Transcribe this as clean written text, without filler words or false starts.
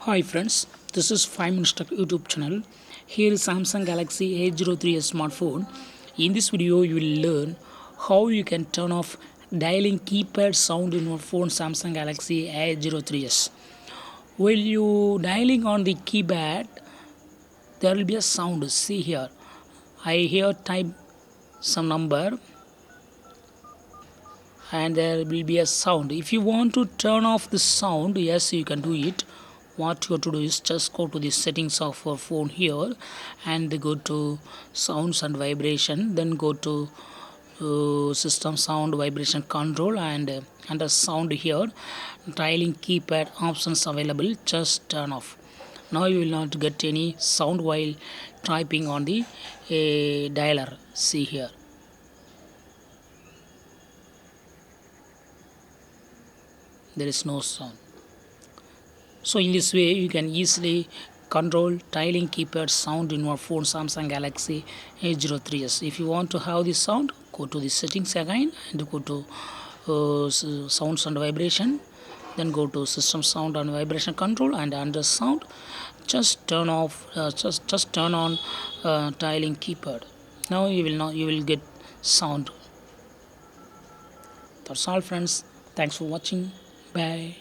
Hi friends, this is 5 Minutes Tech YouTube channel. Here is Samsung Galaxy A03s smartphone. In this video, you will learn how you can turn off dialing keypad sound in your phone Samsung Galaxy A03s. While you dialing on the keypad, there will be a sound. See here, I here type some number and there will be a sound. If you want to turn off the sound, yes, you can do it. What you have to do is just go to the settings of your phone here and go to sounds and vibration, then go to system sound vibration control, and under sound here dialing keypad options available, just turn off. Now you will not get any sound while typing on the dialer. See here, there is no sound. So in this way you can easily control dialing keypad sound in your phone Samsung Galaxy A03s. If you want to have this sound, go to the settings again and go to sounds and vibration, then go to system sound and vibration control, and under sound just turn off just turn on dialing keypad. Now you will get sound. That's all friends, thanks for watching, bye.